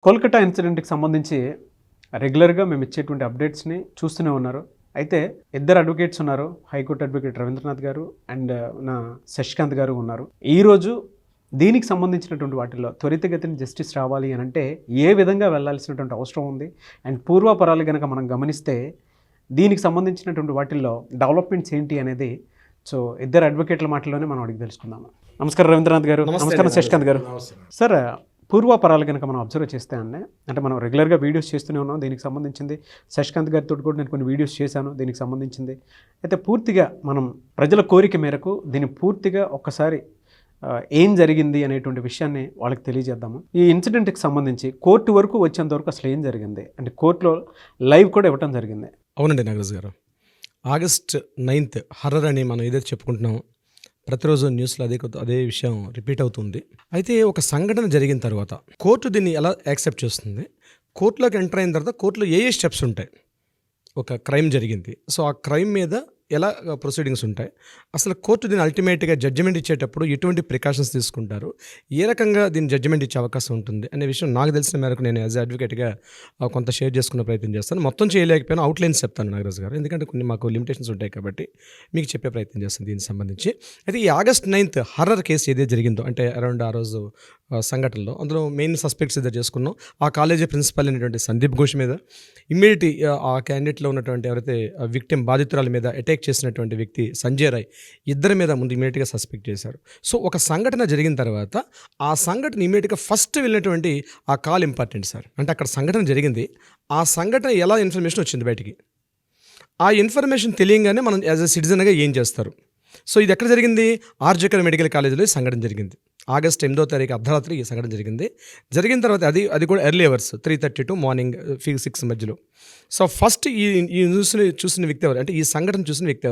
కోల్కతా ఇన్సిడెంట్‌కి సంబంధించి రెగ్యులర్‌గా మేము ఇచ్చేటువంటి అప్డేట్స్‌ని చూస్తూనే ఉన్నారు. అయితే ఇద్దరు అడ్వకేట్స్ ఉన్నారు. హైకోర్టు అడ్వకేట్ రవీంద్రనాథ్ గారు అండ్ నా శశికాంత్ గారు ఉన్నారు. ఈరోజు దీనికి సంబంధించినటువంటి వాటిల్లో త్వరితగతిన జస్టిస్ రావాలి అనంటే ఏ విధంగా వెళ్ళాల్సినటువంటి అవసరం ఉంది అండ్ పూర్వాపరాలు గనక మనం గమనిస్తే దీనికి సంబంధించినటువంటి వాటిల్లో డెవలప్‌మెంట్స్ ఏంటి అనేది ఇద్దరు అడ్వకేట్ల మాటల్లోనే మనం అడిగి తెలుసుకుందాము. నమస్కారం రవీంద్రనాథ్ గారు. నమస్కారం శశికాంత్ గారు. సార్, పూర్వాపరాలు కనుక మనం అబ్జర్వ్ చేస్తే అంటే మనం రెగ్యులర్గా వీడియోస్ చేస్తూనే ఉన్నాం. దీనికి సంబంధించింది శశికాంత్ గారితో కూడా నేను కొన్ని వీడియోస్ చేశాను దీనికి సంబంధించింది. అయితే పూర్తిగా మనం ప్రజల కోరిక మేరకు దీన్ని పూర్తిగా ఒక్కసారి ఏం జరిగింది అనేటువంటి విషయాన్ని వాళ్ళకి తెలియజేద్దాము. ఈ ఇన్సిడెంట్కి సంబంధించి కోర్టు వరకు వచ్చేంత వరకు అసలు ఏం జరిగింది అంటే కోర్టులో లైవ్ కూడా ఇవ్వటం జరిగింది. అవునండి నాగరాజు గారు, August 9th హర్రర్ అని మనం ఏదైతే చెప్పుకుంటున్నామో ప్రతిరోజు న్యూస్లో అదే విషయం రిపీట్ అవుతుంది. అయితే ఒక సంఘటన జరిగిన తర్వాత కోర్టు దీన్ని ఎలా యాక్సెప్ట్ చేస్తుంది, కోర్టులోకి ఎంటర్ అయిన తర్వాత కోర్టులో ఏ స్టెప్స్ ఉంటాయి, ఒక క్రైమ్ జరిగింది సో ఆ క్రైమ్ మీద ఎలా ప్రొసీడింగ్స్ ఉంటాయి, అసలు కోర్టు దీన్ని అల్టిమేట్గా జడ్జిమెంట్ ఇచ్చేటప్పుడు ఎటువంటి ప్రికాషన్స్ తీసుకుంటారు, ఏ రకంగా దీన్ని జడ్జిమెంట్ ఇచ్చే అవకాశం ఉంటుంది అనే విషయం నాకు తెలిసిన మేరకు నేను యాజ్ అడ్వకేట్గా కొంత షేర్ చేసుకునే ప్రయత్నం చేస్తాను. మొత్తం చేయలేకపోయినా అవుట్లైన్స్ చెప్తాను నాగరాజ్ గారు, ఎందుకంటే కొన్ని మాకు లిమిటేషన్స్ ఉంటాయి కాబట్టి మీకు చెప్పే ప్రయత్నం చేస్తాను దీనికి సంబంధించి. అయితే ఈ August 9th హర్రర్ కేసు ఏదైతే జరిగిందో అంటే అరౌండ్ ఆ రోజు సంఘటనలో అందులో మెయిన్ సస్పెక్ట్స్ ఇద్దరు చేసుకున్నాం. ఆ కాలేజీ ప్రిన్సిపల్ అయినటువంటి సందీప్ ఘోష్ మీద, ఇమ్మీడియట్ ఆ క్యాండిడేట్లో ఉన్నటువంటి ఎవరైతే విక్టిమ్ బాధితురాల మీద అటాక్ చేసినటువంటి వ్యక్తి సంజయ్ రాయ్, ఇద్దరి మీద ముందు ఇమీడియట్గా సస్పెక్ట్ చేశారు. సో ఒక సంఘటన జరిగిన తర్వాత ఆ సంఘటన ఇమీడియట్గా ఫస్ట్ వెళ్ళినటువంటి ఆ కాల్ ఇంపార్టెంట్ సార్. అంటే అక్కడ సంఘటన జరిగింది, ఆ సంఘటన ఎలా ఇన్ఫర్మేషన్ వచ్చింది బయటికి, ఆ ఇన్ఫర్మేషన్ తెలియగానే మనం యాజ్ ఎ సిటిజన్గా ఏం చేస్తారు. సో ఇది ఎక్కడ జరిగింది, ఆర్జికర్ మెడికల్ కాలేజీలో ఈ సంఘటన జరిగింది. August 8th అర్ధరాత్రి ఈ సంఘటన జరిగింది. జరిగిన తర్వాత అది కూడా ఎర్లీ అవర్స్ 3:30 to మార్నింగ్ 6 మధ్యలో. సో ఫస్ట్ ఈ న్యూస్ని చూసిన వ్యక్తి ఎవరు అంటే ఈ సంఘటన చూసిన వ్యక్తి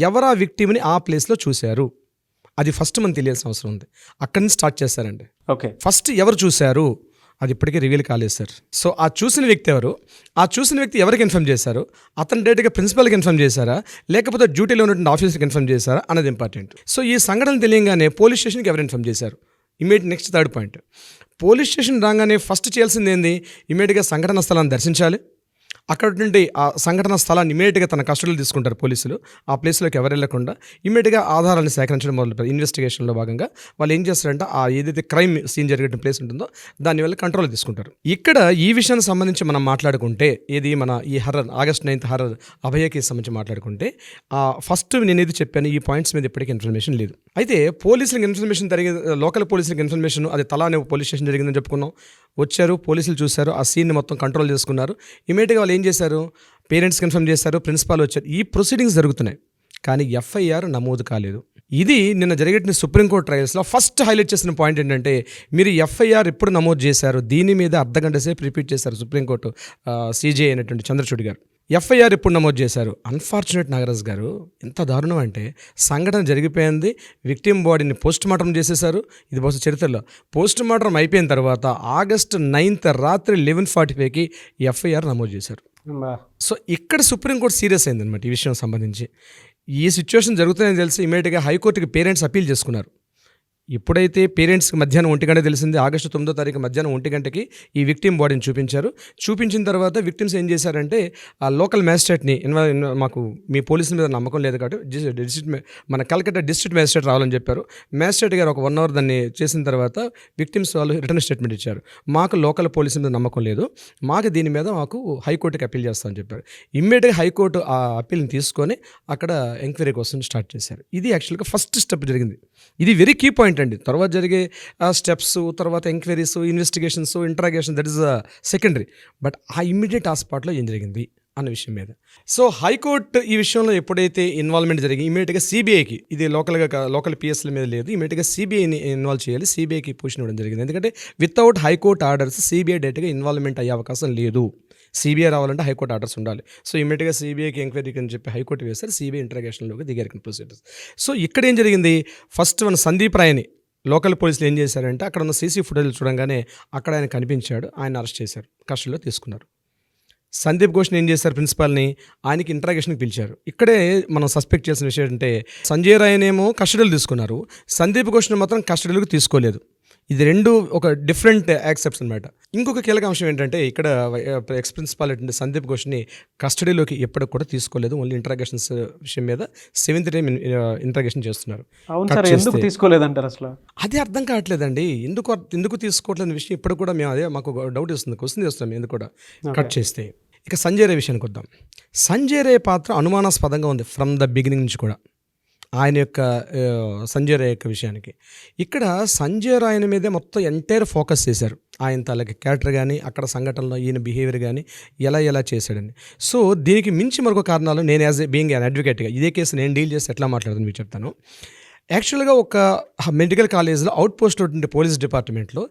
ఎవరు ఆ విక్టిమ్ని ఆ ప్లేస్లో చూశారు, అది ఫస్ట్ మనం తెలియాల్సిన అవసరం ఉంది. అక్కడి నుంచి స్టార్ట్ చేస్తారండి. ఓకే, ఫస్ట్ ఎవరు చూశారు అది ఇప్పటికీ రివీల్ కాలేదు సార్. సో ఆ చూసిన వ్యక్తి ఎవరు, ఆ చూసిన వ్యక్తి ఎవరికి ఇన్ఫార్మ్ చేశారు, అతను డైరెక్ట్గా ప్రిన్సిపల్కి ఇన్ఫార్మ్ చేశారా లేకపోతే డ్యూటీలో ఉన్నటువంటి ఆఫీసర్కి ఇన్ఫార్మ్ చేశారా అన్నది ఇంపార్టెంట్. సో ఈ సంఘటన తెలియగానే పోలీస్ స్టేషన్కి ఎవరు ఇన్ఫార్మ్ చేశారు, immediate next third point, police station రాగానే ఫస్ట్ చేయాల్సింది ఏంది, ఇమీడియట్గా సంఘటన స్థలాన్ని దర్శించాలి. అక్కడ నుండి ఆ సంఘటన స్థలాన్ని ఇమీడియట్గా తన కస్టడీలో తీసుకుంటారు పోలీసులు. ఆ ప్లేస్లోకి ఎవరు వెళ్ళకుండా ఇమీడియట్గా ఆధారాలను సేకరించడం మొదలుపెడతారు. ఇన్వెస్టిగేషన్లో భాగంగా వాళ్ళు ఏం చేస్తారంటే ఆ ఏదైతే క్రైమ్ సీన్ జరిగే ప్లేస్ ఉంటుందో దాన్ని వల్ల కంట్రోల్ తీసుకుంటారు. ఇక్కడ ఈ విషయానికి సంబంధించి మనం మాట్లాడుకుంటే ఇది మన ఈ హర్రర్ August 9th హర్రర్ అభయ కేసు సంబంధించి మాట్లాడుకుంటే ఫస్ట్ నేను ఏది చెప్పాను ఈ పాయింట్స్ మీద ఇప్పటికీ ఇన్ఫర్మేషన్ లేదు. అయితే పోలీసులకు ఇన్ఫర్మేషన్ జరిగింది, లోకల్ పోలీసులకు ఇన్ఫర్మేషన్ అది తలానే పోలీస్ స్టేషన్ జరిగిందని చెప్పుకున్నాం. వచ్చారు, పోలీసులు చూశారు, ఆ సీన్ని మొత్తం కంట్రోల్ చేసుకున్నారు. ఇమీడియట్గా వాళ్ళు ఏం చేశారు, పేరెంట్స్కి ఇన్ఫార్మ్ చేశారు, ప్రిన్సిపాల్ వచ్చారు. ఈ ప్రొసీడింగ్స్ జరుగుతున్నాయి కానీ FIR నమోదు కాలేదు. ఇది నిన్న జరిగిన సుప్రీంకోర్టు ట్రయల్స్లో ఫస్ట్ హైలైట్ చేసిన పాయింట్ ఏంటంటే మీరు FIR ఎప్పుడు నమోదు చేశారు, దీని మీద అర్ధగంట సేపు రిపీట్ చేశారు సుప్రీంకోర్టు CJ అయినటువంటి చంద్రచూడ్ గారు. FIR ఎప్పుడు నమోదు చేశారు. అన్ఫార్చునేట్ నాగరాజ్ గారు, ఎంత దారుణం అంటే సంఘటన జరిగిపోయింది, విక్టిమ్ బాడీని పోస్ట్ మార్టం చేసేశారు. ఇది బహుశా చరిత్రలో పోస్ట్ మార్టం అయిపోయిన తర్వాత August 9th రాత్రి 11:45కి FIR నమోదు చేశారు. సో ఇక్కడ సుప్రీంకోర్టు సీరియస్ అయిందనమాట ఈ విషయం సంబంధించి. ఈ సిచ్యువేషన్ జరుగుతుందని తెలిసి ఇమీడియట్గా హైకోర్టుకి పేరెంట్స్ అప్పీల్ చేసుకున్నారు. ఎప్పుడైతే పేరెంట్స్కి మధ్యాహ్నం 1 గంట తెలిసింది, August 9th మధ్యాహ్నం 1 గంటకి ఈ విక్టిమ్ బాడీని చూపించారు. చూపించిన తర్వాత విక్టిమ్స్ ఏం చేశారంటే ఆ లోకల్ మ్యాజిస్ట్రేట్ని మాకు మీ పోలీసుల మీద నమ్మకం లేదు కాబట్టి మన కల్కట్టా డిస్ట్రిక్ట్ మ్యాజిస్ట్రేట్ రావాలని చెప్పారు. మ్యాజిస్ట్రేట్ గారు ఒక 1 hour దాన్ని చేసిన తర్వాత విక్టిమ్స్ వాళ్ళు రిటర్న్ స్టేట్మెంట్ ఇచ్చారు. మాకు లోకల్ పోలీసుల మీద నమ్మకం లేదు, మాకు దీని మీద మాకు హైకోర్టుకి అప్పీల్ చేస్తామని చెప్పారు. ఇమ్మీడియట్గా హైకోర్టు ఆ అప్పీల్ని తీసుకొని అక్కడ ఎంక్వైరీ కోసం స్టార్ట్ చేశారు. ఇది యాక్చువల్గా ఫస్ట్ స్టెప్ జరిగింది. ఇది వెరీ కీ పాయింట్ అండి. తర్వాత జరిగే స్టెప్స్, తర్వాత enquiries, investigations, interrogation that is secondary. But ఆ ఇమ్మీడియట్ ఆ స్పాట్లో ఏం జరిగింది అన్న విషయం మీద. సో హైకోర్టు ఈ విషయంలో ఎప్పుడైతే ఇన్వాల్వ్మెంట్ జరిగి ఇమీడియట్గా CBIకి, ఇది లోకల్ PSల మీద లేదు, ఇమీడియట్గా CBIని ఇన్వాల్వ్ చేయాలి, CBIకి పొజిషన్ ఇవ్వడం జరిగింది. ఎందుకంటే వితౌట్ హైకోర్టు ఆర్డర్స్ CBI డైరెక్ట్గా ఇన్వాల్వ్మెంట్ అయ్యే అవకాశం లేదు. CBI రావాలంటే హైకోర్టు ఆర్డర్స్ ఉండాలి. సో ఇమీడియట్గా CBIకి ఎంక్వైరీకి అని చెప్పి హైకోర్టు వేస్తారు. CBI ఇంటరాగేషన్లోకి దిగారు ప్రొసీడర్స్. సో ఇక్కడ ఏం జరిగింది, ఫస్ట్ మన సందీప్ రాయ్ని లోకల్ పోలీసులు ఏం చేశారంటే అక్కడ ఉన్న CC ఫుటేజ్ చూడంగానే అక్కడ ఆయన కనిపించాడు, ఆయన అరెస్ట్ చేశారు, కస్టడీలో తీసుకున్నారు. సందీప్ ఘోష్ని ఏం చేశారు, ప్రిన్సిపాల్ని ఆయనకి ఇంటరాగేషన్కి పిలిచారు. ఇక్కడే మనం సస్పెక్ట్ చేసిన విషయం అంటే సంజయ్ రాయ్నేమో కస్టడీలో తీసుకున్నారు, సందీప్ ఘోష్ని మాత్రం కస్టడీలోకి తీసుకోలేదు. ఇది రెండు ఒక డిఫరెంట్ యాక్సెప్ట్స్ అనమాట. ఇంకొక కీలక అంశం ఏంటంటే ఇక్కడ ఎక్స్ ప్రిన్సిపాల్ ఏంటంటే సందీప్ ఘోష్ని కస్టడీలోకి ఎప్పటికి కూడా తీసుకోలేదు. ఓన్లీ ఇంటరాగేషన్స్ విషయం మీద 7th టైం ఇంటరాగేషన్ చేస్తున్నారు. అవును కట్ సార్, ఎందుకు చేస్తే తీసుకోలేదంటారు అసలు? అది అర్థం కావట్లేదండి. ఎందుకు తీసుకోవట్లేదు విషయం ఇప్పుడు కూడా మేము అదే మాకు డౌట్ ఇస్తుంది, క్వశ్చన్ చేస్తున్నాం ఎందుకు కూడా కట్ చేస్తే. ఇక సంజయ్ రే విషయానికి వద్దాం. సంజయ్ రే పాత్ర అనుమానాస్పదంగా ఉంది ఫ్రమ్ ద బిగినింగ్ నుంచి కూడా. ఆయన యొక్క సంజయ్ రాయ్ యొక్క విషయానికి ఇక్కడ సంజయ్ రాయ్ మీదే మొత్తం ఎంటైర్ ఫోకస్ చేశారు. ఆయన తాలూకు క్యారెక్టర్ కానీ అక్కడ సంఘటనలో ఈయన బిహేవియర్ కానీ ఎలా చేశాడని. సో దీనికి మించి మరొక కారణాలు నేను యాజ్ ఏ బీయింగ్ అన్ అడ్వకేట్గా ఇదే కేసు నేను డీల్ చేసి ఎట్లా మాట్లాడుతుంది మీకు చెప్తాను. యాక్చువల్గా ఒక మెడికల్ కాలేజ్లో అవుట్ పోస్ట్ ఉండే పోలీస్ డిపార్ట్మెంట్లో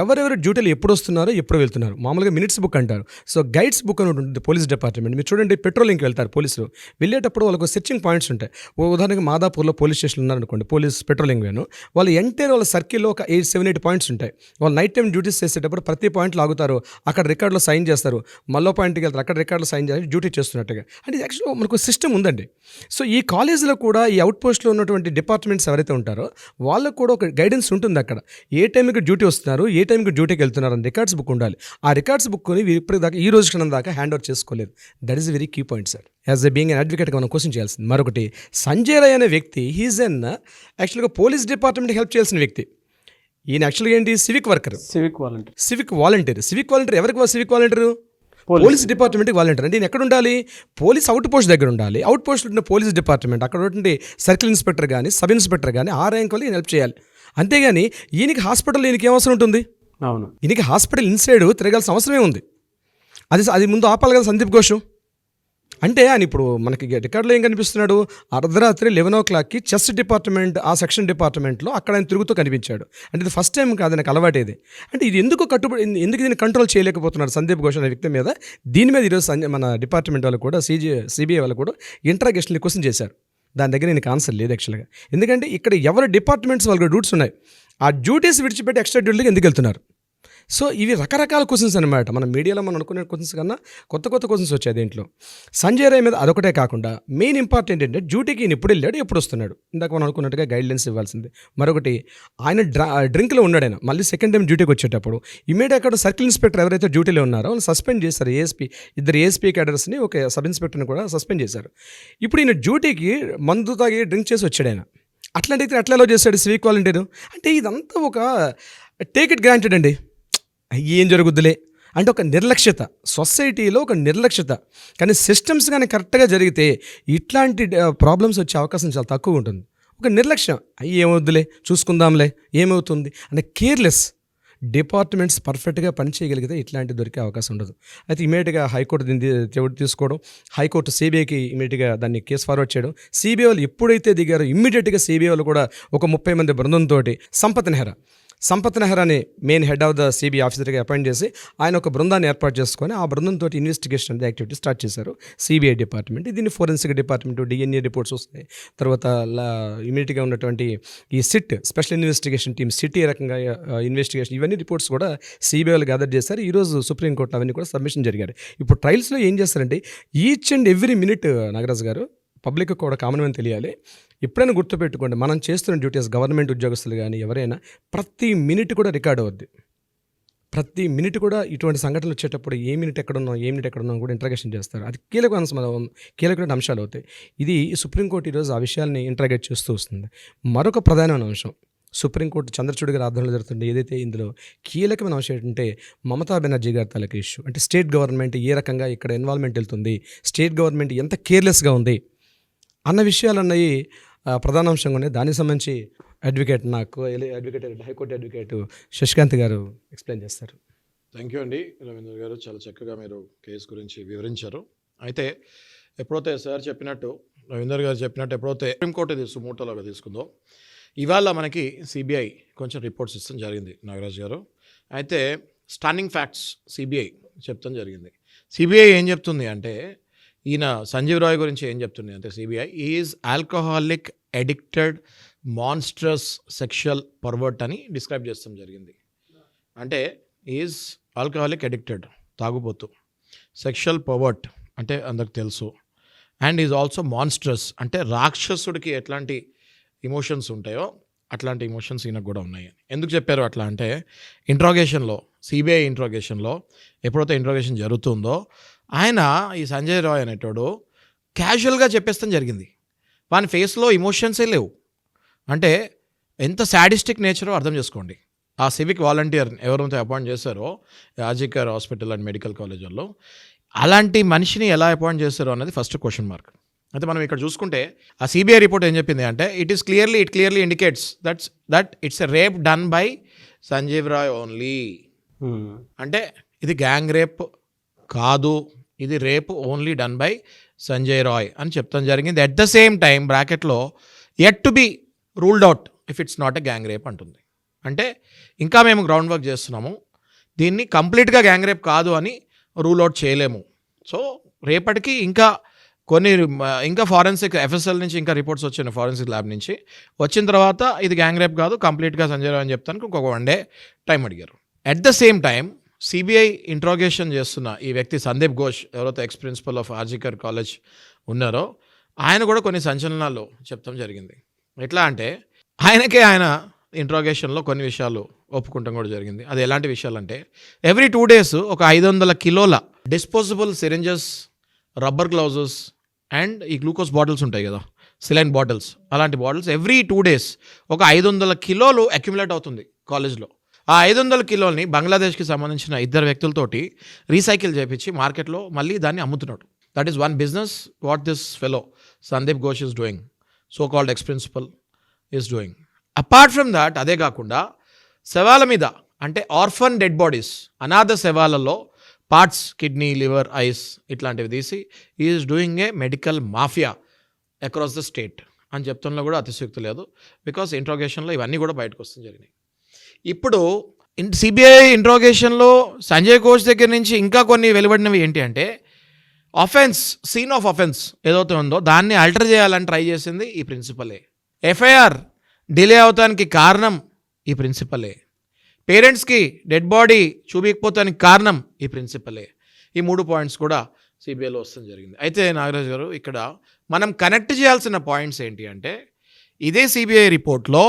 ఎవరెవరు డ్యూటీలు ఎప్పుడు వస్తున్నారో ఎప్పుడు వెళ్తున్నారు మామూలుగా మినిట్స్ బుక్ అంటారు. సో గైడ్స్ బుక్ అని ఉంటుంది పోలీస్ డిపార్ట్మెంట్. మీరు చూడండి, పెట్రోలింగ్కి వెళ్తారు పోలీసులు, వెళ్ళేటప్పుడు వాళ్ళకు సెర్చింగ్ పాయింట్స్ ఉంటాయి. ఉదాహరణకి మాదాపూర్లో పోలీస్ స్టేషన్ ఉన్నారనుకోండి, పోలీస్ పెట్రోలింగ్ వేను, వాళ్ళు ఎంటైర్ వాళ్ళ సర్కిల్లో ఒక 7-8 పాయింట్స్ ఉంటాయి. వాళ్ళు నైట్ టైం డ్యూటీస్ చేసేటప్పుడు ప్రతి పాయింట్లో ఆగుతారు, అక్కడ రికార్డులో సైన్ చేస్తారు, మళ్ళీ పాయింట్కి వెళ్తారు, అక్కడ రికార్డులో సైన్ చేసి డ్యూటీ చేస్తున్నట్టుగా. అంటే యాక్చువల్గా మనకు సిస్టమ్ ఉందండి. సో ఈ కాలేజీలో కూడా ఈ అవుట్ పోస్ట్లో ఉన్నటువంటి డిపార్ట్మెంట్స్ ఎవరైతే ఉంటారో వాళ్ళకు కూడా ఒక గైడెన్స్ ఉంటుంది. అక్కడ ఏ టైంకి డ్యూటీ వస్తున్నారు, ఏ టైంకి డ్యూటీకి వెళ్తున్నారు అని రికార్డ్స్ బుక్ ఉండాలి. ఆ రికార్డ్స్ బుక్ని ఇప్పటిదాకా ఈ రోజు క్షణం దాకా హ్యాండ్ ఓవర్ చేసుకోలేదు. That is very key point sir. As a being an అడ్వకేట్గా మనం క్వశ్చన్ చేయాల్సింది. మరొకటి, సంజయ్ రాయ్ అనే వ్యక్తి హీజ్ అన్ యాక్చువల్గా పోలీస్ డిపార్ట్మెంట్కి హెల్ప్ చేయాల్సిన వ్యక్తి. ఈయన యాక్చువల్గా ఏంటి, civic worker, civic volunteer. Civic volunteer ఎవరికి సివిక్ వాలంటీర్? పోలీస్ డిపార్ట్మెంట్కి వాలంటీర్. అంటే నేను ఎక్కడ ఉండాలి? పోలీస్ అవుట్ పోస్ట్ దగ్గర ఉండాలి. అవుట్ పోస్ట్ ఉన్న పోలీస్ డిపార్ట్మెంట్ అక్కడ ఉన్నటువంటి సర్కిల్ ఇన్స్పెక్టర్ కానీ సబ్ ఇన్స్పెక్టర్ కానీ ఆ ర్యాంక్ వాళ్ళు హెల్ప్ చేయాలి. అంతేగాని ఈయనకి హాస్పిటల్ ఈయనకి ఏం అవసరం ఉంటుంది? అవును, ఈయనకి హాస్పిటల్ ఇన్సైడ్ తిరగాల్సిన అవసరమే ఉంది. అది ముందు ఆపాలి కదా సందీప్ ఘోష్. అంటే ఆయన ఇప్పుడు మనకి రికార్డులో ఏం కనిపిస్తున్నాడు, అర్ధరాత్రి 11 o'clockకి చెస్ డిపార్ట్మెంట్ ఆ సెక్షన్ డిపార్ట్మెంట్లో అక్కడ ఆయన తిరుగుతూ కనిపించాడు. అంటే ఇది ఫస్ట్ టైం కాదు, నాకు అలవాటేది. అంటే ఇది ఎందుకు దీన్ని కంట్రోల్ చేయలేకపోతున్నాడు సందీప్ ఘోష్ అనే వ్యక్తి మీద. దీని మీద ఈరోజు మన డిపార్ట్మెంట్ వాళ్ళు కూడా సిబిఐ వాళ్ళు కూడా ఇంటరాగేషన్లు క్వశ్చన్ చేశారు. దాని దగ్గర నేను ఆన్సర్ లేదు యాక్చువల్గా. ఎందుకంటే ఇక్కడ ఎవరి డిపార్ట్మెంట్స్ వాళ్ళకి డ్యూటీస్ ఉన్నాయి, ఆ డ్యూటీస్ విడిచిపెట్టి ఎక్స్ట్రా డ్యూటీకి ఎందుకు వెళ్తున్నారు? సో ఇవి రకరకాల క్వశ్చన్స్ అనమాట. మన మీడియాలో మనం అనుకునే క్వశ్చన్స్ కన్నా కొత్త క్వశ్చన్స్ వచ్చాయి దీంట్లో. సంజయ్ రాయ్ మీద అదొకటే కాకుండా మెయిన్ ఇంపార్టెంట్ ఏంటంటే డ్యూటీకి ఈయన ఎప్పుడు వెళ్ళాడు, ఎప్పుడు వస్తున్నాడు. ఇందాక మనం అనుకున్నట్టుగా గైడ్లైన్స్ ఇవ్వాల్సింది. మరొకటి, ఆయన డ్రింక్లో ఉన్నాడు. ఆయన మళ్ళీ సెకండ్ టైం డ్యూటీకి వచ్చేటప్పుడు ఇమీడియట్ అక్కడ సర్కిల్ ఇన్స్పెక్టర్ ఎవరైతే డ్యూటీలో ఉన్నారో వాళ్ళు సస్పెండ్ చేశారు. ఇద్దరు ఏఎస్పీ క్యాడర్స్ని, ఒక సబ్ ఇన్స్పెక్టర్ని కూడా సస్పెండ్ చేశారు. ఇప్పుడు ఈయన డ్యూటీకి మందు తాగి డ్రింక్ చేసి వచ్చాడు. ఆయన అట్లాంటి అట్లా ఎలా చేశాడు సివిక్ వాలంటీర్? అంటే ఇదంతా ఒక టేక్ ఇట్ గ్రాంటెడ్ అండి. ఏం జరుగుద్దులే అంటే ఒక నిర్లక్ష్యత, సొసైటీలో ఒక నిర్లక్ష్యత. కానీ సిస్టమ్స్ కానీ కరెక్ట్గా జరిగితే ఇట్లాంటి ప్రాబ్లమ్స్ వచ్చే అవకాశం చాలా తక్కువ ఉంటుంది. ఒక నిర్లక్ష్యం, ఏమవుద్దులే చూసుకుందాంలే ఏమవుతుంది అంటే కేర్లెస్. డిపార్ట్మెంట్స్ పర్ఫెక్ట్గా పనిచేయగలిగితే ఇట్లాంటి దొరికే అవకాశం ఉండదు. అయితే ఇమీడియట్గా హైకోర్టు దీన్ని తీసుకోవడం, హైకోర్టు సిబిఐకి ఇమీడియట్గా దాన్ని కేసు ఫార్వర్డ్ చేయడం. సిబిఐ వాళ్ళు ఎప్పుడైతే దిగారో ఇమ్మీడియట్గా సిబిఐ వాళ్ళు కూడా ఒక 30 మంది బృందంతో సంపత్ నెహ్రాని main head of the CBI ఆఫీసర్గా అపాయింట్ చేసి ఆయన ఒక బృందాన్ని ఏర్పాటు చేసుకొని ఆ బృందంతో ఇన్వెస్టిగేషన్ అనేది యాక్టివిటీ స్టార్ట్ చేశారు సిబిఐ డిపార్ట్మెంట్. దీన్ని ఫోరెన్సిక్ డిపార్ట్మెంట్, డిఎన్ఏ రిపోర్ట్స్ వస్తాయి. తర్వాత ఇమీడియట్గా ఉన్నటువంటి ఈ SIT special investigation team SIT ఏ రకంగా ఇన్వెస్టిగేషన్, ఇవన్నీ రిపోర్ట్స్ కూడా సిబిఐ వాళ్ళు గ్యాదర్ చేశారు. ఈరోజు సుప్రీంకోర్టు అవన్నీ కూడా సబ్మిషన్ జరిగారు. ఇప్పుడు ట్రయల్స్లో ఏం చేస్తారంటే each and every minute, Nagaraju గారు పబ్లిక్ కూడా కామన్ అని తెలియాలి. ఎప్పుడైనా గుర్తుపెట్టుకోండి, మనం చేస్తున్న డ్యూటీస్ గవర్నమెంట్ ఉద్యోగస్తులు కానీ ఎవరైనా ప్రతి మినిట్ కూడా రికార్డ్ అవుద్ది. ప్రతి మినిట్ కూడా ఇటువంటి సంఘటనలు వచ్చేటప్పుడు ఏ మినిట్ ఎక్కడున్నాం కూడా ఇంట్రాగేషన్ చేస్తారు. అది కీలకమైన అంశాలు అవుతాయి. ఇది సుప్రీంకోర్టు ఈరోజు ఆ విషయాల్ని ఇంట్రాగేట్ చేస్తూ వస్తుంది. మరొక ప్రధానమైన అంశం, సుప్రీంకోర్టు చంద్రచూడ్ గారి ఆధ్వర్యంలో జరుగుతుంది ఏదైతే ఇందులో కీలకమైన అంశం ఏంటంటే మమతా బెనర్జీ గారి తాలూకు ఇష్యూ. అంటే స్టేట్ గవర్నమెంట్ ఏ రకంగా ఇక్కడ ఇన్వాల్వ్మెంట్ వెళ్తుంది, స్టేట్ గవర్నమెంట్ ఎంత కేర్లెస్గా ఉంది అన్న విషయాలు అన్నవి ప్రధాన అంశంగా ఉన్నాయి. దానికి సంబంధించి హైకోర్టు అడ్వకేట్ శశికాంత్ గారు ఎక్స్ప్లెయిన్ చేస్తారు. థ్యాంక్ యూ అండి రవీంద్ర గారు, చాలా చక్కగా మీరు కేసు గురించి వివరించారు. అయితే ఎప్పుడైతే సార్ చెప్పినట్టు, రవీంద్ర గారు చెప్పినట్టు ఎప్పుడైతే సుప్రీంకోర్టు సుమోటోలోగా తీసుకుందో, ఇవాళ మనకి సిబిఐ కొంచెం రిపోర్ట్స్ ఇస్తాం జరిగింది నాగరాజు గారు. అయితే స్టన్నింగ్ ఫ్యాక్ట్స్ సిబిఐ చెప్తాం జరిగింది. సిబిఐ ఏం చెప్తుంది అంటే, ఈయన సంజీవ్ రాయ్ గురించి ఏం చెప్తుంది అంటే CBI is alcoholic addicted monstrous sexual pervert అని డిస్క్రైబ్ చేస్తాం జరిగింది. అంటే ఈజ్ ఆల్కహాలిక్ అడిక్టెడ్, తాగుబోతు, సెక్షువల్ పర్వర్ట్ అంటే అందరికి తెలుసు, అండ్ ఈజ్ ఆల్సో మాన్స్ట్రస్ అంటే రాక్షసుడికి ఎట్లాంటి ఎమోషన్స్ ఉంటాయో అట్లాంటి ఇమోషన్స్ ఈయనకు కూడా ఉన్నాయి. ఎందుకు చెప్పారు అట్లా అంటే, ఇంట్రాగేషన్లో, సిబిఐ ఇంట్రాగేషన్లో ఎప్పుడైతే ఇంట్రాగేషన్ జరుగుతుందో ఆయన ఈ సంజయ్ రాయ్ అనేటోడు క్యాజువల్గా చెప్పేస్తాం జరిగింది. వాని ఫేస్లో ఇమోషన్సే లేవు. అంటే ఎంత సాడిస్టిక్ నేచరో అర్థం చేసుకోండి. ఆ సివిక్ వాలంటీర్ ఎవరైతే అపాయింట్ చేశారో ఆర్జికర్ హాస్పిటల్ అండ్ మెడికల్ కాలేజీల్లో, అలాంటి మనిషిని ఎలా అపాయింట్ చేశారో అన్నది ఫస్ట్ క్వశ్చన్ మార్క్. అయితే మనం ఇక్కడ చూసుకుంటే ఆ సిబిఐ రిపోర్ట్ ఏం చెప్పింది అంటే, it clearly indicates that it's a rape done by Sanjeev Roy only. అంటే ఇది గ్యాంగ్ రేప్ కాదు, ఇది rape only done by Sanjay Roy అని చెప్తాం జరిగింది. అట్ ద సేమ్ టైం బ్రాకెట్లో yet to be ruled out if it's not a gang rape అంటుంది. అంటే ఇంకా మేము గ్రౌండ్ వర్క్ చేస్తున్నాము, దీన్ని కంప్లీట్గా గ్యాంగ్ రేప్ కాదు అని రూల్ అవుట్ చేయలేము. సో రేపటికి ఇంకా ఫారెన్సిక్ ఎఫ్ఎస్ఎల్ నుంచి ఇంకా రిపోర్ట్స్ వచ్చాయి, ఫారెన్సిక్ ల్యాబ్ నుంచి వచ్చిన తర్వాత ఇది గ్యాంగ్ రేప్ కాదు, కంప్లీట్గా సంజయ్ రాయ్ అని చెప్తానికి ఇంకొక 1 day టైం అడిగారు. At the same time CBI interrogation చేస్తున్న ఈ వ్యక్తి సందీప్ ఘోష్, ఎవరైతే ex principal of RG Kar college ఉన్నారో, ఆయన కూడా కొన్ని సంచలనాలు చెప్తాం జరిగింది. ఎట్లా అంటే ఆయన ఇంట్రాగేషన్లో కొన్ని విషయాలు ఒప్పుకుంటాం కూడా జరిగింది. అది ఎలాంటి విషయాలు అంటే, ఎవ్రీ 2 days ఒక 500 కిలోల disposable syringes, rubber gloves and ఈ గ్లూకోజ్ బాటిల్స్ ఉంటాయి కదా, సిలైన్ బాటిల్స్, అలాంటి బాటిల్స్ ఎవ్రీ 2 days ఒక 500 కిలోలు అక్యుములేట్ అవుతుంది కాలేజ్లో. ఆ 500 కిలోల్ని బంగ్లాదేశ్కి సంబంధించిన 2 వ్యక్తులతోటి రీసైకిల్ చేయించి మార్కెట్లో మళ్ళీ దాన్ని అమ్ముతున్నాడు. That is one business what this fellow Sandeep Ghosh is doing, so called X principal is doing. Apart from that, అదే కాకుండా శవాల మీద, అంటే ఆర్ఫన్ డెడ్ బాడీస్, అనాథ శవాలలో పార్ట్స్, కిడ్నీ, లివర్, ఐస్ ఇట్లాంటివి తీసి is doing a medical mafia across the state అని చెప్తున్నా కూడా అతిశయోక్తి లేదు. బికాస్ ఇంట్రాగేషన్లో ఇవన్నీ కూడా బయటకు వస్తుంది జరిగినాయి. ఇప్పుడు సిబిఐ ఇంట్రాగేషన్లో సంజయ్ ఘోష్ దగ్గర నుంచి ఇంకా కొన్ని వెలువడినవి ఏంటి అంటే, సీన్ ఆఫ్ అఫెన్స్ ఏదైతే ఉందో దాన్ని అల్టర్ చేయాలని ట్రై చేసింది ఈ ప్రిన్సిపలే. ఎఫ్ఐఆర్ డిలే అవటానికి కారణం ఈ ప్రిన్సిపలే. పేరెంట్స్కి డెడ్ బాడీ చూపించకపోతానికి కారణం ఈ ప్రిన్సిపలే. ఈ 3 పాయింట్స్ కూడా సిబిఐలో వస్తుంది జరిగింది. అయితే నాగరాజు గారు, ఇక్కడ మనం కనెక్ట్ చేయాల్సిన పాయింట్స్ ఏంటి అంటే, ఇదే సిబిఐ రిపోర్ట్లో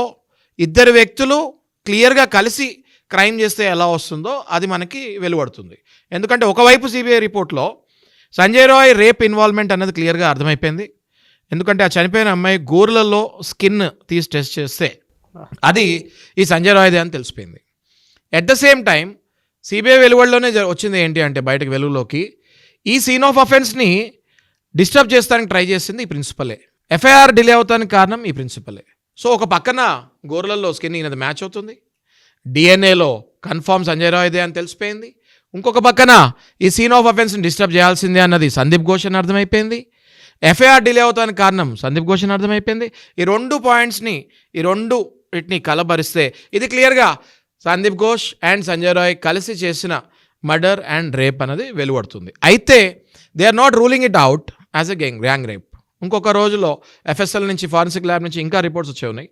2 వ్యక్తులు క్లియర్గా కలిసి క్రైమ్ చేస్తే ఎలా వస్తుందో అది మనకి వెలువడుతుంది. ఎందుకంటే ఒకవైపు సిబిఐ రిపోర్ట్లో సంజయ్ రాయ్ రేప్ ఇన్వాల్వ్మెంట్ అన్నది క్లియర్గా అర్థమైపోయింది. ఎందుకంటే ఆ చనిపోయిన అమ్మాయి గోర్లలో స్కిన్ తీసి టెస్ట్ చేస్తే అది ఈ సంజయ్ రాయ్దే అని తెలిసిపోయింది. At the same time CBI వెలువడిలోనే వచ్చింది ఏంటి అంటే, బయటకు వెలుగులోకి ఈ సీన్ ఆఫ్ అఫెన్స్ని డిస్టర్బ్ చేస్తానికి ట్రై చేసింది ఈ ప్రిన్సిపలే. ఎఫ్ఐఆర్ డిలే అవుతానికి కారణం ఈ ప్రిన్సిపలే. సో ఒక పక్కన గోర్లలో స్కిన్ ఈయనది మ్యాచ్ అవుతుంది, డిఎన్ఏలో కన్ఫామ్ సంజయ్ రాయ్దే అని తెలిసిపోయింది. ఇంకొక పక్కన ఈ సీన్ ఆఫ్ అఫెన్స్ని డిస్టర్బ్ చేయాల్సిందే అన్నది సందీప్ ఘోష్ అని అర్థమైపోయింది. ఎఫ్ఐఆర్ డిలే అవుతానికి కారణం సందీప్ ఘోష్ అని అర్థమైపోయింది. ఈ 2 పాయింట్స్ని, వీటిని కలబరిస్తే ఇది క్లియర్గా సందీప్ ఘోష్ అండ్ సంజయ్ రాయ్ కలిసి చేసిన మర్డర్ అండ్ రేప్ అనేది వెలువడుతుంది. అయితే they are not ruling it out as a gang rape. ఇంకొక రోజులో ఎఫ్ఎస్ఎల్ నుంచి, ఫారెన్సిక్ ల్యాబ్ నుంచి ఇంకా రిపోర్ట్స్ వచ్చే ఉన్నాయి.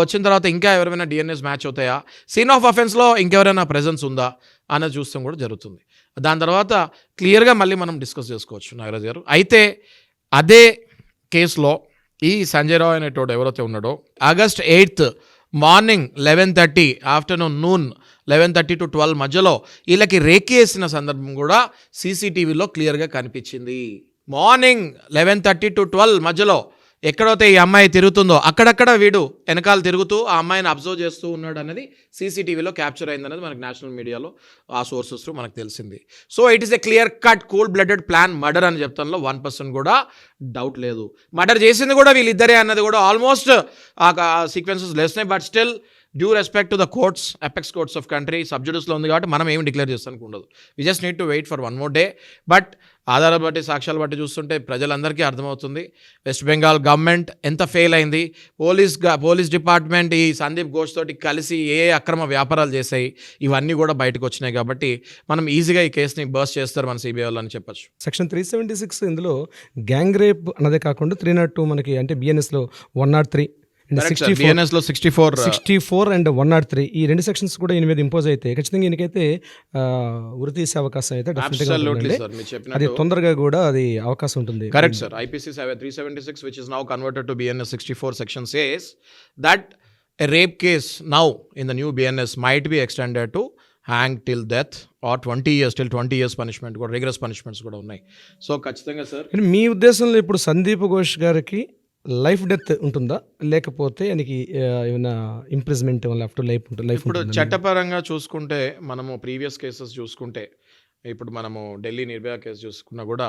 వచ్చిన తర్వాత ఇంకా ఎవరైనా డిఎన్ఏస్ మ్యాచ్ అవుతాయా, సీన్ ఆఫ్ అఫెన్స్లో ఇంకెవరైనా ప్రెజెన్స్ ఉందా అన్నది చూస్తాం కూడా జరుగుతుంది. దాని తర్వాత క్లియర్గా మళ్ళీ మనం డిస్కస్ చేసుకోవచ్చు నాగరాజ్ గారు. అయితే అదే కేసులో ఈ సంజయ్ రాయ్ అనేటోడు ఎవరైతే ఉన్నాడో, August 8th morning 11:30, afternoon noon 11:30 to 12 మధ్యలో వీళ్ళకి రేకి వేసిన సందర్భం కూడా సీసీటీవీలో క్లియర్గా కనిపించింది. మార్నింగ్ 11:30 to 12 మధ్యలో ఎక్కడైతే ఈ అమ్మాయి తిరుగుతుందో అక్కడక్కడ వీడు వెనకాల తిరుగుతూ ఆ అమ్మాయిని అబ్జర్వ్ చేస్తూ ఉన్నాడు అనేది సీసీటీవీలో క్యాప్చర్ అయింది అనేది మనకి నేషనల్ మీడియాలో ఆ సోర్సెస్ మనకు తెలిసింది. So it is a clear cut cool blooded plan murder అని చెప్తాను 1% కూడా డౌట్ లేదు. మర్డర్ చేసింది కూడా వీళ్ళిద్దరే అన్నది కూడా ఆల్మోస్ట్ ఆ సీక్వెన్సెస్ లేస్తున్నాయి. But still due respect to the courts, apex courts of country, సబ్జుడిస్లో ఉంది కాబట్టి మనం ఏమి డిక్లేర్ చేస్తానికి ఉండదు. We just need to wait for 1 more day. But ఆధారాలు బట్టి, సాక్ష్యాలు బట్టి చూస్తుంటే ప్రజలందరికీ అర్థమవుతుంది వెస్ట్ బెంగాల్ గవర్నమెంట్ ఎంత ఫెయిల్ అయింది. పోలీస్ డిపార్ట్మెంట్ ఈ సందీప్ ఘోష్ తోటి కలిసి ఏ అక్రమ వ్యాపారాలు చేశాయి, ఇవన్నీ కూడా బయటకు వచ్చినాయి. కాబట్టి మనం ఈజీగా ఈ కేసుని బర్స్ట్ చేస్తారు మన సిబిఐ వాళ్ళు అని చెప్పచ్చు. సెక్షన్ 376 ఇందులో గ్యాంగ్ రేప్ అన్నదే కాకుండా 302 మనకి అంటే బిఎన్ఎస్లో 103 బిఎన్ఎస్లో 64 అండ్ 103 ఈ 2 సెక్షన్స్ కూడా ఈయన మీద ఇంపోజ్ అయితే ఖచ్చితంగా ఈయనకైతే ఉరి తీసే అవకాశం అయితే అది తొందరగా కూడా అది అవకాశం ఉంటుంది. Correct sir. IPC 376 which is now converted to BNS 64 section says that a rape case now in the new BNS might be extended to hang till death or 20 years till 20 years punishment కూడా rigorous punishments కూడా ఉన్నాయి. So ఖచ్చితంగా sir కానీ మీ ఉద్దేశంలో ఇప్పుడు సందీప్ ఘోష్ గారికి life death ఉంటుందా, లేకపోతే ఆయనకి ఏమైనా ఇంప్రిజ్మెంట్ లైఫ్ టు లైఫ్ ఇప్పుడు చట్టపరంగా చూసుకుంటే మనము ప్రీవియస్ కేసెస్ చూసుకుంటే ఇప్పుడు మనము ఢిల్లీ నిర్భయ కేసు చూసుకున్నా కూడా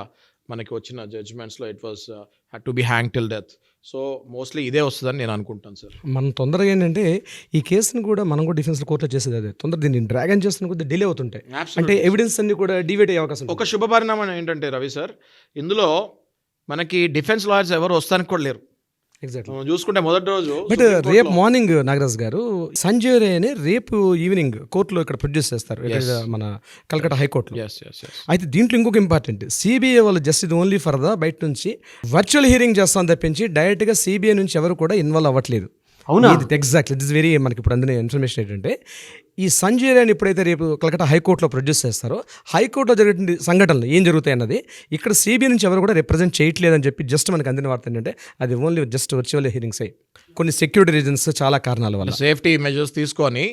మనకి వచ్చిన జడ్జ్మెంట్స్లో it was had to be hang till death. So mostly ఇదే వస్తుందని నేను అనుకుంటాను సార్. మనం తొందరగా ఏంటంటే ఈ కేసుని కూడా మనం కూడా డిఫెన్స్ కోర్టులో చేసేది అదే తొందర దీన్ని డ్రాగన్ చేస్తున్న కొద్దిగా డిలే అవుతుంటాయి. అంటే ఎవిడెన్స్ అన్ని కూడా డివేట్ అయ్యే అవకాశం. ఒక శుభ పరిణామం ఏంటంటే రవి సార్, ఇందులో మనకి డిఫెన్స్ లాయర్స్ ఎవరు వస్తానికి కూడా లేరు. ఎగ్జాక్ట్లీ చూసుకుంటే మొదటి రోజు బట్ రేపు మార్నింగ్ నాగరాజ్ గారు సంజయ్ రే అని రేపు ఈవినింగ్ కోర్టులో ఇక్కడ ప్రొడ్యూస్ చేస్తారు, మన కల్కట్టా హైకోర్టులో. అయితే దీంట్లో ఇంకొక ఇంపార్టెంట్, సిబిఐ వాళ్ళు జస్ట్ ఇది ఓన్లీ ఫర్ ద బయట నుంచి వర్చువల్ హియరింగ్ చేస్తాం తప్పించి డైరెక్ట్గా సిబిఐ నుంచి ఎవరు కూడా ఇన్వాల్వ్ అవ్వట్లేదు. అవునా? ఎగ్జాక్ట్లీ దిస్ వెరీ మనకి ఇప్పుడు అందిన ఇన్ఫర్మేషన్ ఏంటంటే ఈ సంజయ్ రేని ఎప్పుడైతే రేపు కలకట్టా హైకోర్టులో ప్రొడ్యూస్ చేస్తారో హైకోర్టులో జరిగే సంఘటనలు ఏం జరుగుతాయి అన్నది ఇక్కడ సిబిఐ నుంచి ఎవరు కూడా రిప్రజెంట్ చేయట్లేదని చెప్పి జస్ట్ మనకు అందిన వార్త ఏంటంటే అది ఓన్లీ జస్ట్ వర్చువల్ హియరింగ్స్ అయ్యి కొన్ని సెక్యూరిటీ రీజన్స్ చాలా కారణాల వల్ల సేఫ్టీ మెజర్స్ తీసుకొని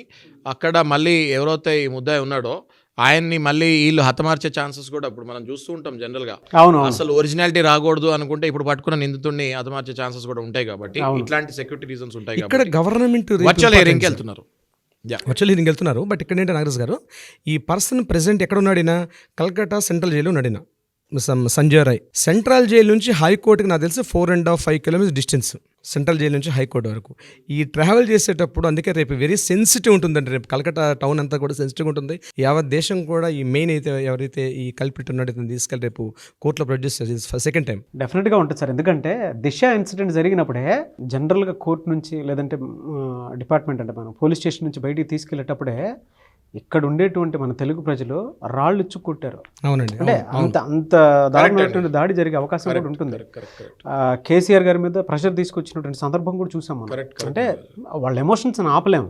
అక్కడ మళ్ళీ ఎవరైతే ఈ ముద్దాయి ఉన్నాడో ఆయన్ని మళ్ళీ వీళ్ళు హతమార్చే ఛాన్సెస్ కూడా ఇప్పుడు మనం చూస్తూ ఉంటాం జనరల్గా. అవును, అసలు ఒరిజినాలిటీ రాకూడదు అనుకుంటే ఇప్పుడు పట్టుకున్న నిందితుడిని హతమార్చే ఛాన్సెస్ కూడా ఉంటాయి కాబట్టి ఇట్లాంటి సెక్యూరిటీ రీజన్స్ ఉంటాయి. ఇక్కడ గవర్నమెంట్ వర్చువల్ హియరింగ్కి వెళ్తున్నారు, వర్చువల్ హియరింగ్ వెళ్తున్నారు. బట్ ఇక్కడ ఏంటంటే నాగరాజ్ గారు ఈ పర్సన్ ప్రెసెంట్ ఎక్కడ ఉన్నాడినా కల్కట్టా సెంట్రల్ జైల్లో ఉన్నాడినా సంజయ్ రాయ్. సెంట్రల్ జైలు నుంచి హైకోర్టుకి నాకు తెలిసి 4.5 కిలోమీటర్స్ డిస్టెన్స్ సెంట్రల్ జైలు నుంచి హైకోర్టు వరకు. ఈ ట్రావెల్ చేసేటప్పుడు అందుకే రేపు వెరీ సెన్సిటివ్ ఉంటుందండి. రేపు కలకట్టా టౌన్ అంతా కూడా సెన్సిటివ్ ఉంటుంది. యావత్ దేశం కూడా ఈ మెయిన్ అయితే ఎవరైతే ఈ కల్పిట్ ఉన్నాడో తీసుకెళ్ళి రేపు కోర్టులో ప్రొడ్యూస్ చేసి సెకండ్ టైం డెఫినెట్గా ఉంటుంది సార్. ఎందుకంటే దిశ ఇన్సిడెంట్ జరిగినప్పుడే జనరల్గా కోర్టు నుంచి లేదంటే డిపార్ట్మెంట్ అంటే మనం పోలీస్ స్టేషన్ నుంచి బయటికి తీసుకెళ్లేటప్పుడే ఇక్కడ ఉండేటువంటి మన తెలుగు ప్రజలు రాళ్ళు ఇచ్చి కొట్టారు. అవునండి, అంటే అంత దారుణమైనటువంటి దాడి జరిగే అవకాశం కూడా ఉంటుంది. కేసీఆర్ గారి మీద ప్రెషర్ తీసుకొచ్చినటువంటి సందర్భం కూడా చూసాం మనం. అంటే వాళ్ళ ఎమోషన్స్ ఆపలేము.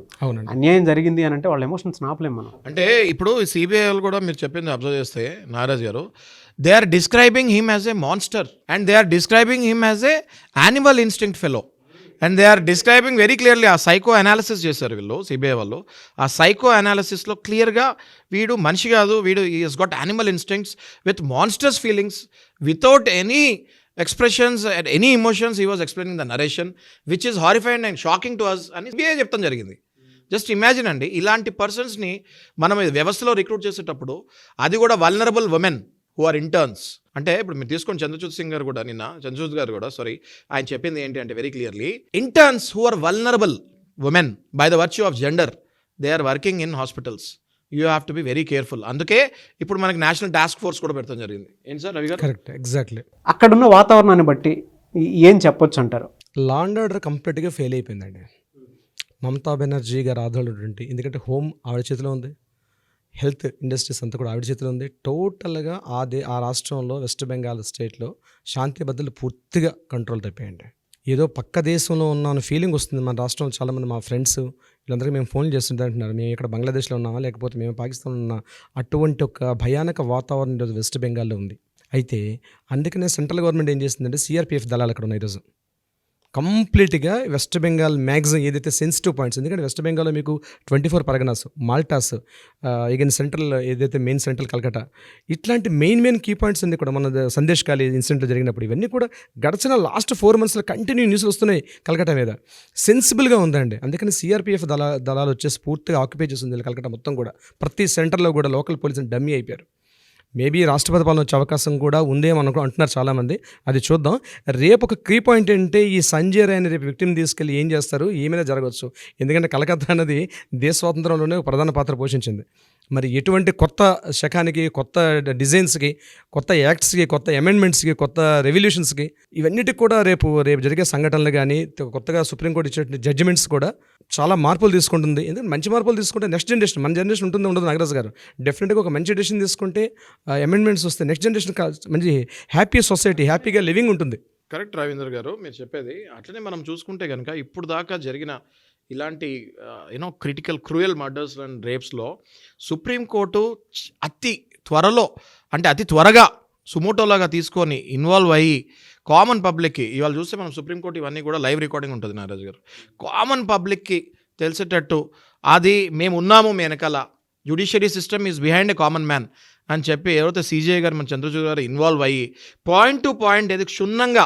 అన్యాయం జరిగింది అని అంటే వాళ్ళ ఎమోషన్స్ ఆపలేము మనం. అంటే ఇప్పుడు సిబిఐ కూడా మీరు చెప్పింది అబ్జర్వ్ చేస్తే నారాజ్ గారు, they are describing him as a monster and they are describing him as a animal instinct fellow and they are describing very clearly. ఆ సైకో అనాలిసిస్ చేశారు వీళ్ళు సిబిఐ వాళ్ళు. ఆ సైకో అనాలిసిస్లో క్లియర్గా వీడు మనిషి కాదు, వీడు ఈ he's got animal instincts with monsters feelings without any expressions and any emotions. He was explaining the narration which is horrified and shocking to us అని సిబిఐ చెప్తాం జరిగింది. జస్ట్ ఇమాజిన్ అండి, ఇలాంటి పర్సన్స్ని మనం వ్యవస్థలో రిక్రూట్ చేసేటప్పుడు, అది కూడా vulnerable women who are interns. అంటే ఇప్పుడు మీరు తీసుకొని చంద్రచూడ్ సింగ్ గారు కూడా చంద్రచూడ్ గారు కూడా ఆయన చెప్పింది ఏంటి అంటే very clearly, interns who are vulnerable women by the virtue of gender they are working in hospitals. You have to be very careful. అందుకే ఇప్పుడు మనకి నేషనల్ టాస్క్ ఫోర్స్ కూడా పెడతాం జరిగింది. ఏంటి సార్ రవి గారు? Correct, exactly. అక్కడున్న వాతావరణాన్ని బట్టి ఏం చెప్పొచ్చు అంటారు? లా అండ్ ఆర్డర్ కంప్లీట్గా ఫెయిల్ అయిపోయిందండి. మమతా బెనర్జీ గారు ఆధారం, ఎందుకంటే హోమ్ ఆవిడ చేతిలో ఉంది, హెల్త్ ఇండస్ట్రీస్ అంతా కూడా ఆవిడ చేతిలో ఉంది. టోటల్గా ఆ రాష్ట్రంలో వెస్ట్ బెంగాల్ స్టేట్లో శాంతి భద్రతలు పూర్తిగా కంట్రోల్ తప్పాయండి. ఏదో పక్క దేశంలో ఉన్న ఫీలింగ్ వస్తుంది. మన రాష్ట్రంలో చాలామంది మా ఫ్రెండ్స్ వీళ్ళందరికీ మేము ఫోన్ చేస్తుంటే అంటున్నారు, మేము ఇక్కడ బంగ్లాదేశ్లో ఉన్నామా లేకపోతే మేము పాకిస్తాన్లో ఉన్నా. అటువంటి ఒక భయానక వాతావరణం ఈరోజు వెస్ట్ బెంగాల్లో ఉంది. అయితే అందుకనే సెంట్రల్ గవర్నమెంట్ ఏం చేస్తుందంటే సిఆర్పిఎఫ్ దళాలు అక్కడ ఉన్నాయి ఈరోజు. కంప్లీట్గా వెస్ట్ బెంగాల్ మ్యాక్సిమం ఏదైతే సెన్సిటివ్ పాయింట్స్, ఎందుకంటే వెస్ట్ బెంగాల్లో మీకు 24 పరగనాస్, మాల్టాస్, ఇగన్ సెంట్రల్ ఏదైతే మెయిన్ సెంట్రల్ కల్కట్టా, ఇట్లాంటి మెయిన్ కీ పాయింట్స్ అన్ని కూడా మన సందేశ్ ఖాళీ ఇన్సిడెంట్ జరిగినప్పుడు ఇవన్నీ కూడా గడిచిన లాస్ట్ 4 monthsలో కంటిన్యూ న్యూస్లు వస్తున్నాయి కల్కట్టా మీద. సెన్సిబుల్గా ఉందండి. అందుకని సిఆర్పిఎఫ్ దళాలు వచ్చేసి పూర్తిగా ఆక్యుపై చేస్తుంది కల్కట్టా మొత్తం కూడా. ప్రతి సెంటర్లో కూడా లోకల్ పోలీసులు డమ్మీ అయిపోయారు. మేబీ రాష్ట్రపతి పాలన వచ్చే అవకాశం కూడా ఉందేమో అంటున్నారు చాలామంది. అది చూద్దాం. రేపు ఒక కీ పాయింట్ ఏంటంటే ఈ సంజయ్ రాయ్ రేపు విక్టిమ్ తీసుకెళ్ళి ఏం చేస్తారు, ఏమైనా జరగవచ్చు. ఎందుకంటే కలకత్తా అనేది దేశ స్వాతంత్రంలోనే ఒక ప్రధాన పాత్ర పోషించింది. మరి ఎటువంటి కొత్త శకానికి, కొత్త డిజైన్స్కి, కొత్త యాక్ట్స్కి, కొత్త అమెండ్మెంట్స్కి, కొత్త రెవల్యూషన్స్కి, ఇవన్నిటికి కూడా రేపు జరిగే సంఘటనలు కానీ కొత్తగా సుప్రీంకోర్టు ఇచ్చే జడ్జిమెంట్స్ కూడా చాలా మార్పులు తీసుకుంటుంది. ఎందుకంటే మంచి మార్పులు తీసుకుంటే నెక్స్ట్ జనరేషన్, మన జనరేషన్ ఉంటుంది ఉండదు నాగరాజ్ గారు, డెఫినెట్గా ఒక మంచి డెసిషన్ తీసుకుంటే అమెండ్మెంట్స్ వస్తే నెక్స్ట్ జనరేషన్ మంచి హ్యాపీ సొసైటీ, హ్యాపీగా లివింగ్ ఉంటుంది. కరెక్ట్ రవీంద్ర గారు మీరు చెప్పేది. అట్లనే మనం చూసుకుంటే కనుక ఇప్పుడు దాకా జరిగిన ఇలాంటి క్రిటికల్ క్రూయల్ మర్డర్స్ అండ్ రేప్స్లో సుప్రీంకోర్టు అతి త్వరగా సుమోటోలాగా తీసుకొని ఇన్వాల్వ్ అయ్యి కామన్ పబ్లిక్కి ఇవాళ చూస్తే మనం సుప్రీంకోర్టు ఇవన్నీ కూడా లైవ్ రికార్డింగ్ ఉంటుంది నాగరాజు గారు. కామన్ పబ్లిక్కి తెలిసేటట్టు అది మేము ఉన్నాము మీ వెనకాల, judiciary system is behind a common man అని చెప్పి ఎవరైతే సీజీఐ గారు మన చంద్రచూడ్ గారు ఇన్వాల్వ్ అయ్యి పాయింట్ టు పాయింట్ ఏది క్షుణ్ణంగా,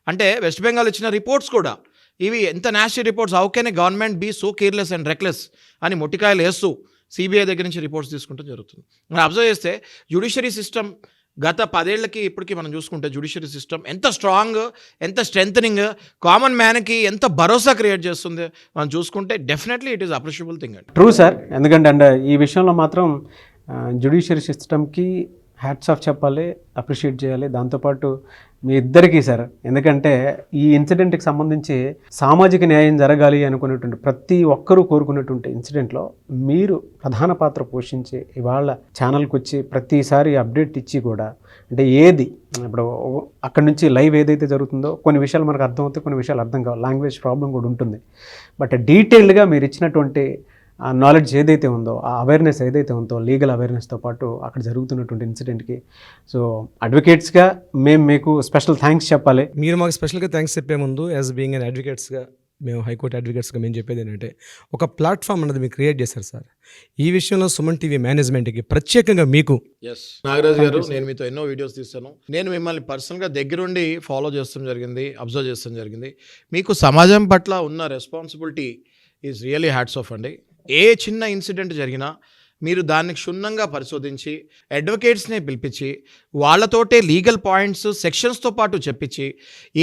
అంటే వెస్ట్ బెంగాల్ ఇచ్చిన రిపోర్ట్స్ కూడా ఇవి ఎంత nasty reports, how can a government be so careless and reckless అని మొట్టికాయలు వేస్తూ సిబిఐ దగ్గర నుంచి రిపోర్ట్స్ తీసుకుంటూ జరుగుతుంది. మనం అబ్జర్వ్ చేస్తే జ్యుడిషియరీ సిస్టమ్ గత 10 ఏళ్ళకి ఇప్పటికీ మనం చూసుకుంటే జ్యుడిషియరీ సిస్టమ్ ఎంత స్ట్రాంగ్, ఎంత స్ట్రెంథనింగ్, కామన్ మ్యాన్కి ఎంత భరోసా క్రియేట్ చేస్తుంది మనం చూసుకుంటే definitely it is appreciable thing అండి. True sir. ఎందుకంటే అండ్ ఈ విషయంలో మాత్రం జ్యుడిషియరీ సిస్టమ్కి హ్యాట్స్ ఆఫ్ చెప్పాలి, అప్రిషియేట్ చేయాలి. దాంతోపాటు మీ ఇద్దరికీ సార్, ఎందుకంటే ఈ ఇన్సిడెంట్కి సంబంధించి సామాజిక న్యాయం జరగాలి అనుకునేటువంటి ప్రతి ఒక్కరూ కోరుకునేటువంటి ఇన్సిడెంట్లో మీరు ప్రధాన పాత్ర పోషించి ఇవాళ ఛానల్కి వచ్చి ప్రతిసారి అప్డేట్ ఇచ్చి కూడా, అంటే ఏది ఇప్పుడు అక్కడి నుంచి లైవ్ ఏదైతే జరుగుతుందో కొన్ని విషయాలు మనకు అర్థమవుతాయి, కొన్ని విషయాలు అర్థం కావు, లాంగ్వేజ్ ప్రాబ్లం కూడా ఉంటుంది. బట్ డీటెయిల్డ్గా మీరు ఇచ్చినటువంటి ఆ నాలెడ్జ్ ఏదైతే ఉందో, ఆ అవేర్నెస్ ఏదైతే ఉందో, లీగల్ అవేర్నెస్తో పాటు అక్కడ జరుగుతున్నటువంటి ఇన్సిడెంట్కి, సో అడ్వకేట్స్గా మేము మీకు స్పెషల్ థ్యాంక్స్ చెప్పాలి. మీరు మాకు స్పెషల్గా థ్యాంక్స్ చెప్పే ముందు యాజ్ బీయింగ్ అన్ అడ్వకేట్స్గా, మేము హైకోర్టు అడ్వకేట్స్గా మేము చెప్పేది ఏంటంటే, ఒక ప్లాట్ఫామ్ అనేది మీరు క్రియేట్ చేశారు సార్. ఈ విషయంలో సుమన్ టీవీ మేనేజ్మెంట్కి ప్రత్యేకంగా మీకు నాగరాజు గారు, నేను మీతో ఎన్నో వీడియోస్ తీస్తాను. నేను మిమ్మల్ని పర్సనల్గా దగ్గరుండి ఫాలో చేస్తాం జరిగింది, అబ్జర్వ్ చేస్తాం జరిగింది. మీకు సమాజం పట్ల ఉన్న responsibility is really hats off అండి. ఏ చిన్న ఇన్సిడెంట్ జరిగినా మీరు దాన్ని క్షుణ్ణంగా పరిశోధించి అడ్వకేట్స్ని పిలిపించి వాళ్ళతోటే లీగల్ పాయింట్స్ సెక్షన్స్తో పాటు చెప్పించి,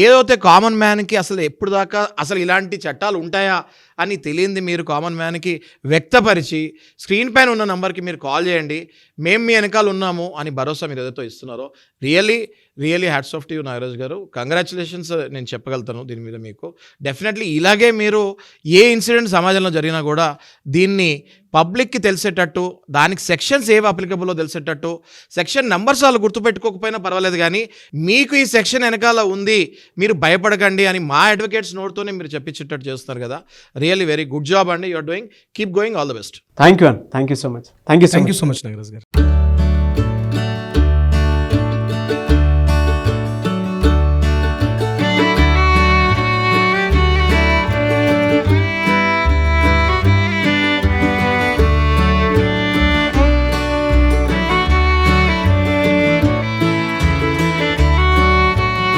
ఏదైతే కామన్ మ్యాన్కి అసలు ఎప్పుడు దాకా అసలు ఇలాంటి చట్టాలు ఉంటాయా అని తెలియంది మీరు కామన్ మ్యాన్కి వ్యక్తపరిచి, స్క్రీన్ పైన ఉన్న నెంబర్కి మీరు కాల్ చేయండి, మేము మీ వెనకాల ఉన్నాము అని భరోసా మీరు ఏదైతే ఇస్తున్నారో, really hats off to you Nagaraj గారు. కంగ్రాచులేషన్స్ నేను చెప్పగలుగుతాను దీని మీద మీకు. డెఫినెట్లీ ఇలాగే మీరు ఏ ఇన్సిడెంట్ సమాజంలో జరిగినా కూడా దీన్ని పబ్లిక్కి తెలిసేటట్టు, దానికి సెక్షన్స్ ఏవి అప్లికబుల్లో తెలిసేటట్టు, సెక్షన్ నెంబర్స్ వాళ్ళు గుర్తుపెట్టుకోకపోయినా పర్వాలేదు, కానీ మీకు ఈ సెక్షన్ వెనకాల ఉంది, మీరు భయపడకండి అని మా అడ్వకేట్స్ నోట్తోనే మీరు చెప్పించేటట్టు చేస్తున్నారు కదా. రియల్లీ వెరీ గుడ్ జాబ్ అండి, you're doing, keep going, all the best. Thank you so much. Thank you so much Nagaraj గారు.